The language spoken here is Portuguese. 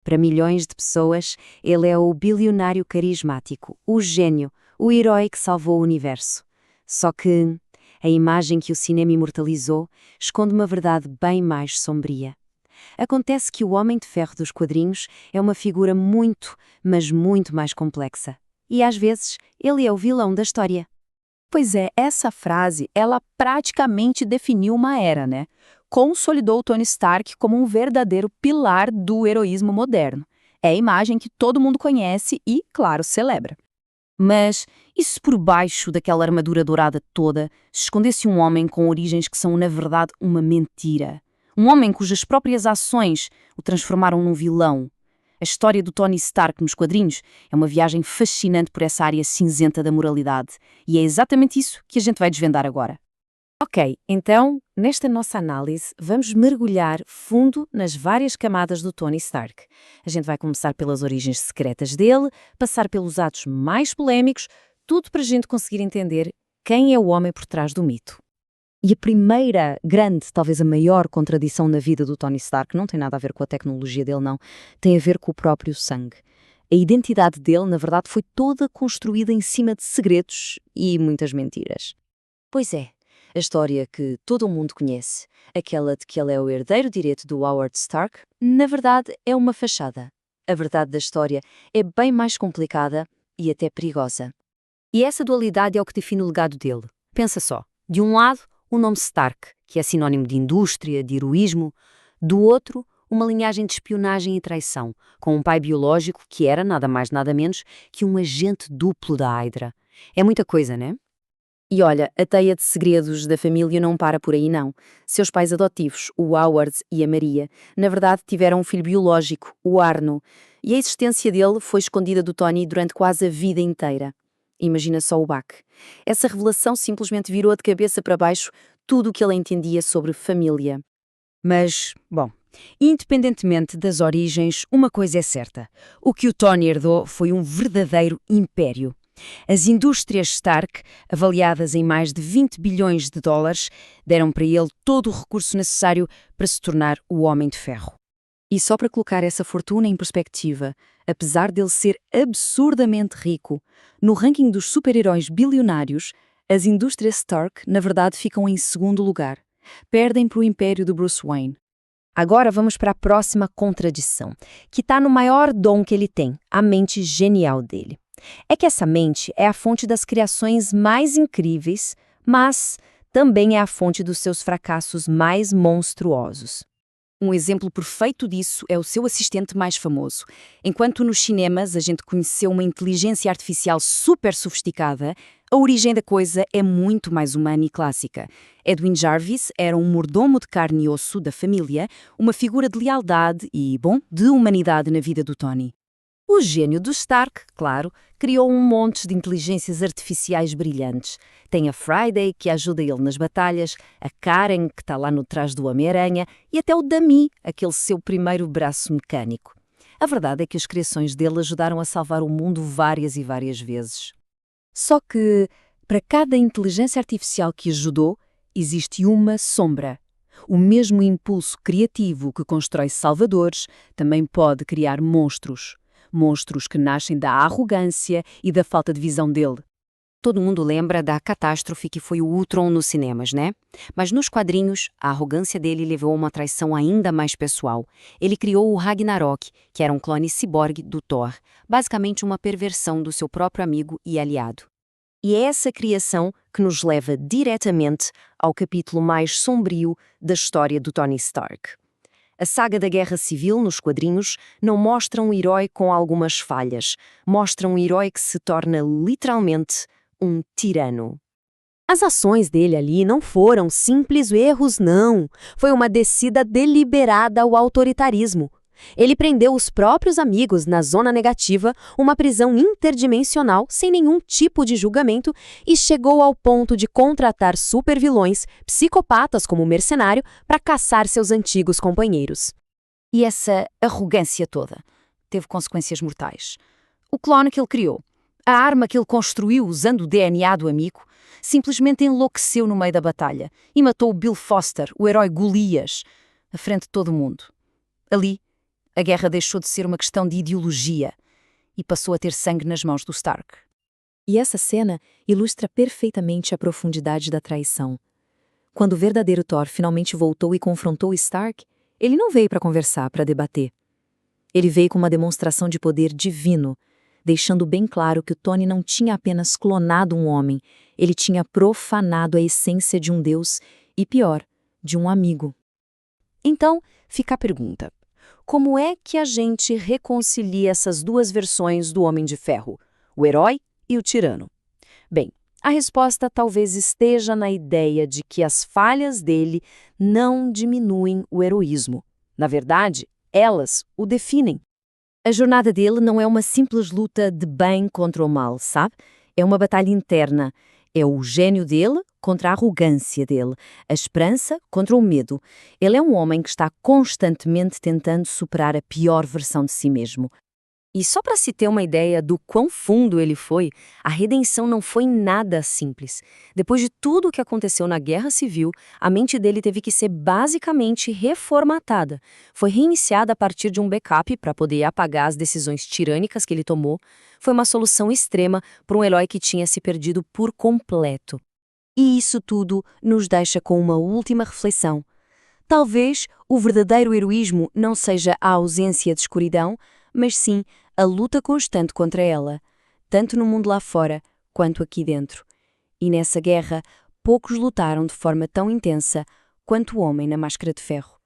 Para milhões de pessoas, ele é o bilionário carismático, o gênio, o herói que salvou o universo. Só que a imagem que o cinema imortalizou esconde uma verdade bem mais sombria. Acontece que o Homem de Ferro dos quadrinhos é uma figura muito, mas muito mais complexa. E às vezes, ele é o vilão da história. Pois é, essa frase, ela praticamente definiu uma era, né? Consolidou o Tony Stark como um verdadeiro pilar do heroísmo moderno. É a imagem que todo mundo conhece e, claro, celebra. Mas, e se por baixo daquela armadura dourada toda se escondesse um homem com origens que são, na verdade, uma mentira? Um homem cujas próprias ações o transformaram num vilão? A história do Tony Stark nos quadrinhos é uma viagem fascinante por essa área cinzenta da moralidade. E é exatamente isso que a gente vai desvendar agora. Ok, então, nesta nossa análise, vamos mergulhar fundo nas várias camadas do Tony Stark. A gente vai começar pelas origens secretas dele, passar pelos atos mais polémicos, tudo para a gente conseguir entender quem é o homem por trás do mito. E a primeira grande, talvez a maior contradição na vida do Tony Stark não tem nada a ver com a tecnologia dele, não. Tem a ver com o próprio sangue. A identidade dele, na verdade, foi toda construída em cima de segredos e muitas mentiras. Pois é. A história que todo mundo conhece, aquela de que ele é o herdeiro direto do Howard Stark, na verdade é uma fachada. A verdade da história é bem mais complicada e até perigosa. E essa dualidade é o que define o legado dele. Pensa só, de um lado, o nome Stark, que é sinónimo de indústria, de heroísmo, do outro, uma linhagem de espionagem e traição, com um pai biológico que era nada mais nada menos que um agente duplo da Hydra. É muita coisa, né? E olha, a teia de segredos da família não para por aí não. Seus pais adotivos, o Howard e a Maria, na verdade tiveram um filho biológico, o Arno, e a existência dele foi escondida do Tony durante quase a vida inteira. Imagina só o baque. Essa revelação simplesmente virou de cabeça para baixo tudo o que ele entendia sobre família. Mas, bom, independentemente das origens, uma coisa é certa. O que o Tony herdou foi um verdadeiro império. As indústrias Stark, avaliadas em mais de 20 bilhões de dólares, deram para ele todo o recurso necessário para se tornar o Homem de Ferro. E só para colocar essa fortuna em perspectiva, apesar dele ser absurdamente rico, no ranking dos super-heróis bilionários, as indústrias Stark, na verdade, ficam em segundo lugar. Perdem para o império do Bruce Wayne. Agora vamos para a próxima contradição, que está no maior dom que ele tem, a mente genial dele. É que essa mente é a fonte das criações mais incríveis, mas também é a fonte dos seus fracassos mais monstruosos. Um exemplo perfeito disso é o seu assistente mais famoso. Enquanto nos cinemas a gente conheceu uma inteligência artificial super sofisticada, a origem da coisa é muito mais humana e clássica. Edwin Jarvis era um mordomo de carne e osso da família, uma figura de lealdade e, bom, de humanidade na vida do Tony. O gênio do Stark, claro, criou um monte de inteligências artificiais brilhantes. Tem a Friday, que ajuda ele nas batalhas, a Karen, que está lá no trás do Homem-Aranha, e até o Dummy, aquele seu primeiro braço mecânico. A verdade é que as criações dele ajudaram a salvar o mundo várias e várias vezes. Só que, para cada inteligência artificial que ajudou, existe uma sombra. O mesmo impulso criativo que constrói salvadores também pode criar monstros. Monstros que nascem da arrogância e da falta de visão dele. Todo mundo lembra da catástrofe que foi o Ultron nos cinemas, né? Mas nos quadrinhos, a arrogância dele levou a uma traição ainda mais pessoal. Ele criou o Ragnarok, que era um clone ciborgue do Thor, basicamente uma perversão do seu próprio amigo e aliado. E é essa criação que nos leva diretamente ao capítulo mais sombrio da história do Tony Stark. A saga da Guerra Civil nos quadrinhos não mostra um herói com algumas falhas, mostra um herói que se torna literalmente um tirano. As ações dele ali não foram simples erros, não. Foi uma descida deliberada ao autoritarismo. Ele prendeu os próprios amigos na zona negativa, uma prisão interdimensional sem nenhum tipo de julgamento e chegou ao ponto de contratar supervilões, psicopatas como mercenário, para caçar seus antigos companheiros. E essa arrogância toda teve consequências mortais. O clone que ele criou, a arma que ele construiu usando o DNA do amigo, simplesmente enlouqueceu no meio da batalha e matou o Bill Foster, o herói Golias, à frente de todo mundo. Ali, A guerra deixou de ser uma questão de ideologia e passou a ter sangue nas mãos do Stark. E essa cena ilustra perfeitamente a profundidade da traição. Quando o verdadeiro Thor finalmente voltou e confrontou Stark, ele não veio para conversar, para debater. Ele veio com uma demonstração de poder divino, deixando bem claro que o Tony não tinha apenas clonado um homem, ele tinha profanado a essência de um deus e, pior, de um amigo. Então, fica a pergunta: como é que a gente reconcilia essas duas versões do Homem de Ferro, o herói e o tirano? Bem, a resposta talvez esteja na ideia de que as falhas dele não diminuem o heroísmo. Na verdade, elas o definem. A jornada dele não é uma simples luta de bem contra o mal, sabe? É uma batalha interna. É o gênio dele contra a arrogância dele, a esperança contra o medo. Ele é um homem que está constantemente tentando superar a pior versão de si mesmo. E só para se ter uma ideia do quão fundo ele foi, a redenção não foi nada simples. Depois de tudo o que aconteceu na Guerra Civil, a mente dele teve que ser basicamente reformatada. Foi reiniciada a partir de um backup para poder apagar as decisões tirânicas que ele tomou. Foi uma solução extrema para um herói que tinha se perdido por completo. E isso tudo nos deixa com uma última reflexão. Talvez o verdadeiro heroísmo não seja a ausência de escuridão, mas sim a luta constante contra ela, tanto no mundo lá fora quanto aqui dentro. E nessa guerra, poucos lutaram de forma tão intensa quanto o homem na máscara de ferro.